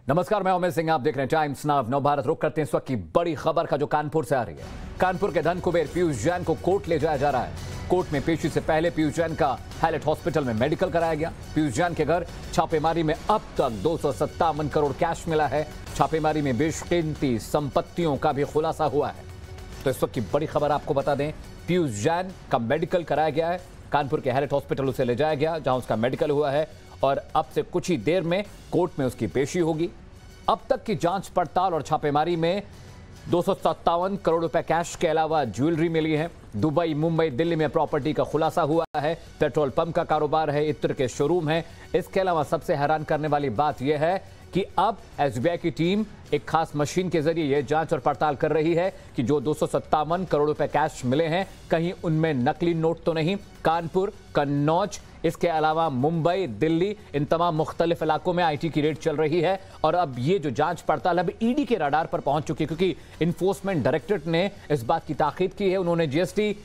नमस्कार, मैं उमेश सिंह, आप देख रहे हैं टाइम्स नाउ नव भारत। रुक करते हैं इस वक्त की बड़ी खबर का जो कानपुर से आ रही है। कानपुर के धन कुबेर पीयूष जैन को कोर्ट ले जाया जा रहा है। कोर्ट में पेशी से पहले पीयूष जैन का हैलेट हॉस्पिटल में मेडिकल कराया गया। पीयूष जैन के घर छापेमारी में अब तक 257 करोड़ कैश मिला है। छापेमारी में बेशकीमती संपत्तियों का भी खुलासा हुआ है। तो इस वक्त की बड़ी खबर आपको बता दें, पीयूष जैन का मेडिकल कराया गया है। कानपुर के हैलेट हॉस्पिटल उसे ले जाया गया, जहां उसका मेडिकल हुआ है और अब से कुछ ही देर में कोर्ट में उसकी पेशी होगी। अब तक की जांच पड़ताल और छापेमारी में 257 करोड़ रुपए कैश के अलावा ज्वेलरी मिली है। दुबई, मुंबई, दिल्ली में प्रॉपर्टी का खुलासा हुआ है। पेट्रोल पंप का कारोबार है, इत्र के शोरूम है। इसके अलावा सबसे हैरान करने वाली बात यह है कि अब एसबीआई की टीम एक खास मशीन के जरिए यह जांच और पड़ताल कर रही है कि जो 257 करोड़ रुपए कैश मिले हैं, कहीं उनमें नकली नोट तो नहीं। कानपुर, कन्नौज, इसके अलावा मुंबई, दिल्ली, इन तमाम मुख्तलिफ इलाकों में आईटी की रेड चल रही है। और अब ये जो जांच पड़ताल अब ईडी के रडार पर पहुंच चुकी है, क्योंकि इन्फोर्समेंट डायरेक्टरेट ने इस बात की ताकीद की है। उन्होंने जीएसटी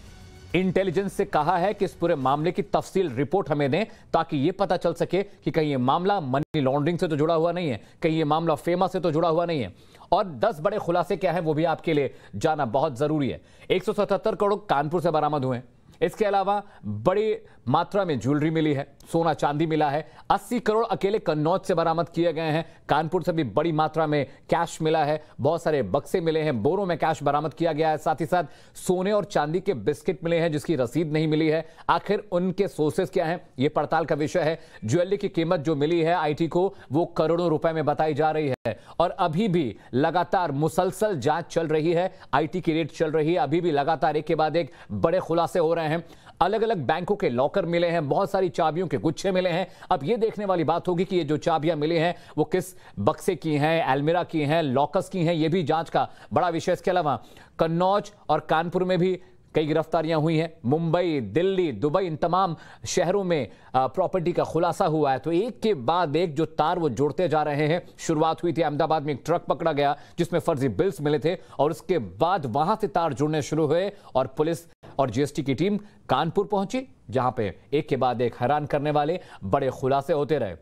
इंटेलिजेंस से कहा है कि इस पूरे मामले की तफसील रिपोर्ट हमें दें, ताकि यह पता चल सके कि कहीं यह मामला मनी लॉन्ड्रिंग से तो जुड़ा हुआ नहीं है, कहीं यह मामला फेमा से तो जुड़ा हुआ नहीं है। और 10 बड़े खुलासे क्या हैं वो भी आपके लिए जाना बहुत जरूरी है। 177 करोड़ कानपुर से बरामद हुए हैं। इसके अलावा बड़ी मात्रा में ज्वेलरी मिली है, सोना चांदी मिला है। 80 करोड़ अकेले कन्नौज से बरामद किए गए हैं। कानपुर से भी बड़ी मात्रा में कैश मिला है। बहुत सारे बक्से मिले हैं, बोरों में कैश बरामद किया गया है। साथ ही साथ सोने और चांदी के बिस्किट मिले हैं, जिसकी रसीद नहीं मिली है। आखिर उनके सोर्सेस क्या हैं, यह पड़ताल का विषय है। ज्वेलरी की कीमत जो मिली है आईटी को, वो करोड़ों रुपए में बताई जा रही है। और अभी भी लगातार मुसलसल जांच चल रही है, आईटी की रेड चल रही है। अभी भी लगातार एक के बाद एक बड़े खुलासे हो रहे हैं। अलग अलग बैंकों के लॉकर मिले हैं, बहुत सारी चाबियों के गुच्छे मिले हैं। अब यह देखने वाली बात होगी कि ये जो चाबियां मिली हैं वो किस बक्से की हैं, अलमीरा की हैं, लॉकर्स की हैं। यह भी जांच का बड़ा विषय। इसके अलावा कन्नौज और कानपुर में भी कई गिरफ्तारियां हुई हैं। मुंबई, दिल्ली, दुबई, इन तमाम शहरों में प्रॉपर्टी का खुलासा हुआ है। तो एक के बाद एक जो तार वो जोड़ते जा रहे हैं। शुरुआत हुई थी अहमदाबाद में, एक ट्रक पकड़ा गया जिसमें फर्जी बिल्स मिले थे, और उसके बाद वहां से तार जुड़ने शुरू हुए और पुलिस और जीएसटी की टीम कानपुर पहुंची, जहां पे एक के बाद एक हैरान करने वाले बड़े खुलासे होते रहे।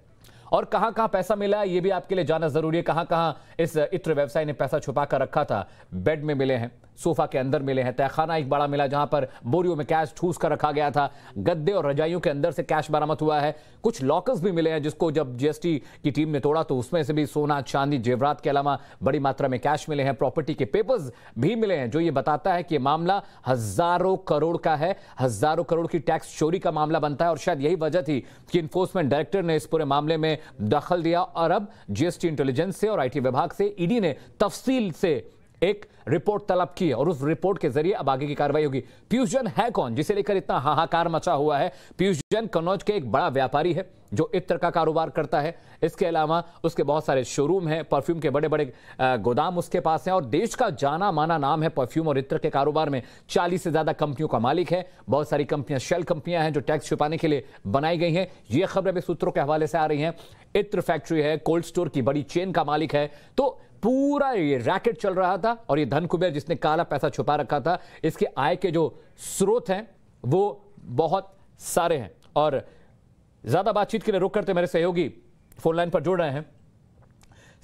और कहां कहां पैसा मिला है ये भी आपके लिए जानना जरूरी है। कहां कहां इस इत्र व्यवसाय ने पैसा छुपा कर रखा था। बेड में मिले हैं, सोफा के अंदर मिले हैं, तहखाना एक बड़ा मिला जहां पर बोरियों में कैश ठूस कर रखा गया था। गद्दे और रजाइयों के अंदर से कैश बरामद हुआ है। कुछ लॉकर्स भी मिले हैं, जिसको जब जीएसटी की टीम ने तोड़ा तो उसमें से भी सोना, चांदी, जेवरात के अलावा बड़ी मात्रा में कैश मिले हैं। प्रॉपर्टी के पेपर्स भी मिले हैं, जो ये बताता है कि मामला हजारों करोड़ का है। हजारों करोड़ की टैक्स चोरी का मामला बनता है। और शायद यही वजह थी कि इन्फोर्समेंट डायरेक्टर ने इस पूरे मामले में दखल दिया। और अब जीएसटी इंटेलिजेंस से और आईटी विभाग से ईडी ने तफसील से एक रिपोर्ट तलब की है, और उस रिपोर्ट के जरिए अब आगे की कार्रवाई होगी। पीयूष जैन है कौन, जिसे लेकर इतना हाहाकार मचा हुआ है? पीयूष जैन कन्नौज के एक बड़ा व्यापारी है जो इत्र का कारोबार करता है। इसके अलावा उसके बहुत सारे शोरूम हैं, परफ्यूम के बड़े बड़े गोदाम उसके पास हैं, और देश का जाना माना नाम है परफ्यूम और इत्र के कारोबार में। 40 से ज्यादा कंपनियों का मालिक है। बहुत सारी कंपनियां शेल कंपनियां हैं जो टैक्स छुपाने के लिए बनाई गई हैं। ये खबरें भी सूत्रों के हवाले से आ रही हैं। इत्र फैक्ट्री है, कोल्ड स्टोर की बड़ी चेन का मालिक है। तो पूरा ये रैकेट चल रहा था, और ये धन कुबेर जिसने काला पैसा छुपा रखा था, इसके आय के जो स्रोत हैं वो बहुत सारे हैं। और ज्यादा बातचीत के लिए रुक करते मेरे सहयोगी फोन लाइन पर जुड़ रहे हैं।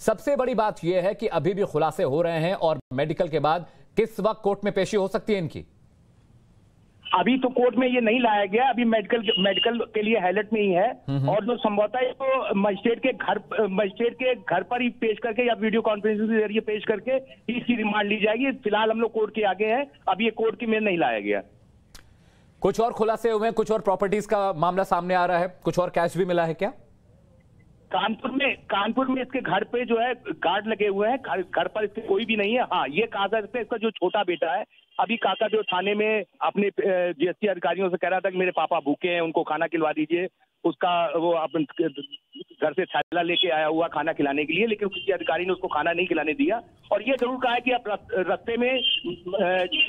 सबसे बड़ी बात यह है कि अभी भी खुलासे हो रहे हैं, और मेडिकल के बाद किस वक्त कोर्ट में पेशी हो सकती है इनकी? अभी तो कोर्ट में ये नहीं लाया गया, अभी मेडिकल के लिए हैलट में ही है। और जो संभवतः है तो मजिस्ट्रेट के घर पर ही पेश करके या वीडियो कॉन्फ्रेंसिंग के जरिए पेश करके इसकी रिमांड ली जाएगी। फिलहाल हम लोग कोर्ट के आगे हैं, अभी ये कोर्ट की में नहीं लाया गया। कुछ और खुलासे हुए हैं, कुछ और प्रॉपर्टीज का मामला सामने आ रहा है, कुछ और कैश भी मिला है क्या? कानपुर में इसके घर पे जो है गार्ड लगे हुए हैं। घर पर इसके कोई भी नहीं है। हाँ, ये कहा जा सकता है इसका जो छोटा बेटा है, अभी काकादेव थाने में अपने जीएसटी अधिकारियों से कह रहा था कि मेरे पापा भूखे हैं, उनको खाना खिलवा दीजिए। उसका वो अपन घर से थैला लेके आया हुआ खाना खिलाने के लिए, लेकिन किसी अधिकारी ने उसको खाना नहीं खिलाने दिया। और ये जरूर कहा है कि आप रास्ते में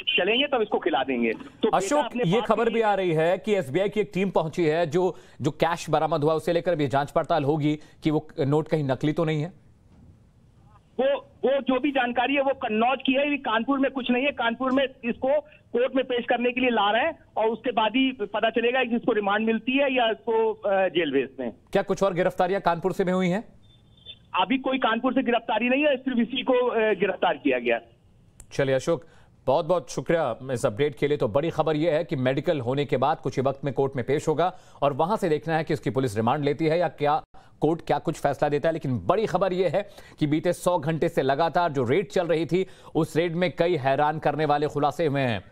चलेंगे तब इसको खिला देंगे। तो अशोक, ये खबर भी आ रही है कि एसबीआई की एक टीम पहुंची है, जो कैश बरामद हुआ उसे लेकर भी जांच पड़ताल होगी कि वो नोट कहीं नकली तो नहीं है। वो जो भी जानकारी है वो कन्नौज की है, कानपुर में कुछ नहीं है। कानपुर में इसको कोर्ट में पेश करने के लिए ला रहे हैं, और उसके बाद ही पता चलेगा कि इसको रिमांड मिलती है या इसको जेल भेजते हैं। क्या कुछ और गिरफ्तारियां कानपुर से भी हुई हैं? अभी कोई कानपुर से गिरफ्तारी नहीं है, सिर्फ इसी को गिरफ्तार किया गया। चलिए अशोक, बहुत बहुत शुक्रिया इस अपडेट के लिए। तो बड़ी खबर यह है कि मेडिकल होने के बाद कुछ ही वक्त में कोर्ट में पेश होगा और वहां से देखना है कि उसकी पुलिस रिमांड लेती है या क्या कोर्ट क्या कुछ फैसला देता है। लेकिन बड़ी खबर यह है कि बीते 100 घंटे से लगातार जो रेड चल रही थी, उस रेड में कई हैरान करने वाले खुलासे हुए हैं।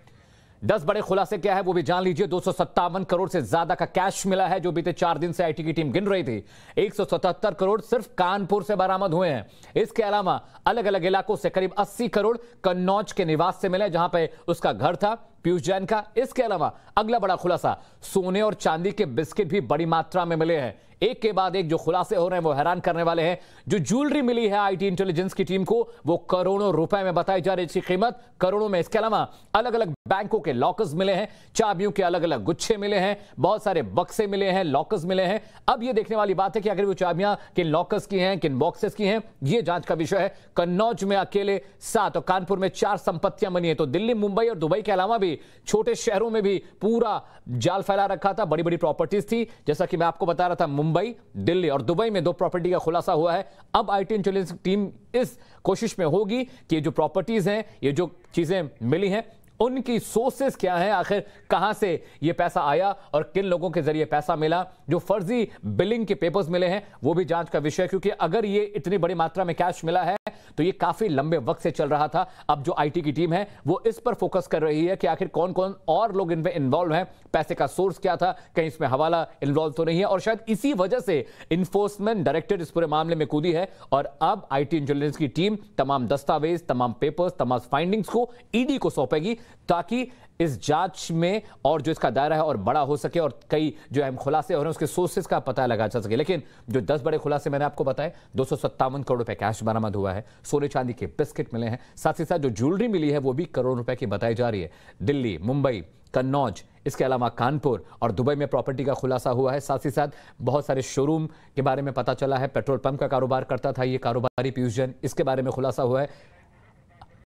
10 बड़े खुलासे क्या है वो भी जान लीजिए। 257 करोड़ से ज्यादा का कैश मिला है जो बीते 4 दिन से आईटी की टीम गिन रही थी। 177 करोड़ सिर्फ कानपुर से बरामद हुए हैं। इसके अलावा अलग अलग इलाकों से करीब 80 करोड़ कन्नौज के निवास से मिले, जहां पे उसका घर था पीयूष जैन का। इसके अलावा अगला बड़ा खुलासा, सोने और चांदी के बिस्किट भी बड़ी मात्रा में मिले हैं। एक के बाद एक जो खुलासे हो रहे हैं वो हैरान करने वाले हैं। जो ज्वेलरी मिली है आईटी इंटेलिजेंस की टीम को, वो करोड़ों रुपए में बताई जा रही है, इसकी कीमत करोड़ों में। इसके अलावा अलग अलग बैंकों के लॉकर्स मिले हैं, चाबियों के अलग अलग गुच्छे मिले हैं, बहुत सारे बक्से मिले हैं, लॉकर्स मिले हैं। अब ये देखने वाली बात है कि अगर वो चाबियां किन लॉकर्स की हैं, किन बॉक्सेस की हैं, ये जांच का विषय है। कन्नौज में अकेले 7 और कानपुर में 4 संपत्तियां बनी है। तो दिल्ली, मुंबई और दुबई के अलावा भी छोटे शहरों में भी पूरा जाल फैला रखा था। बड़ी बड़ी प्रॉपर्टीज थी, जैसा कि मैं आपको बता रहा था। मुंबई, दिल्ली और दुबई में 2 प्रॉपर्टी का खुलासा हुआ है। अब आईटी इंटेलिजेंस टीम इस कोशिश में होगी कि ये जो प्रॉपर्टीज हैं, ये जो चीजें मिली हैं, उनकी सोर्सेस क्या है, आखिर कहां से ये पैसा आया और किन लोगों के जरिए पैसा मिला। जो फर्जी बिलिंग के पेपर्स मिले हैं वो भी जांच का विषय है, क्योंकि अगर ये इतनी बड़ी मात्रा में कैश मिला है तो ये काफी लंबे वक्त से चल रहा था। अब जो आईटी की टीम है वो इस पर फोकस कर रही है कि आखिर कौन कौन और लोग इनमें इन्वॉल्व हैं, पैसे का सोर्स क्या था, कहीं इसमें हवाला इन्वॉल्व तो नहीं है। और शायद इसी वजह से इन्फोर्समेंट डायरेक्टरेट इस पूरे मामले में कूदी है और अब आईटी इंटेलिजेंस की टीम तमाम दस्तावेज, तमाम पेपर्स, तमाम फाइंडिंग्स को ईडी को सौंपेगी, ताकि इस जांच में और जो इसका दायरा है और बड़ा हो सके और कई जो अहम खुलासे हो रहे हैं उसके सोर्सेस का पता लगा जा सके। लेकिन जो 10 बड़े खुलासे मैंने आपको बताए, 257 करोड़ रुपए कैश बरामद हुआ है, सोने चांदी के बिस्किट मिले हैं, साथ ही साथ जो ज्वेलरी मिली है वो भी करोड़ रुपए की बताई जा रही है। दिल्ली, मुंबई, कन्नौज, इसके अलावा कानपुर और दुबई में प्रॉपर्टी का खुलासा हुआ है। साथ ही साथ बहुत सारे शोरूम के बारे में पता चला है। पेट्रोल पंप का कारोबार करता था ये कारोबारी पीयूष जैन, इसके बारे में खुलासा हुआ है।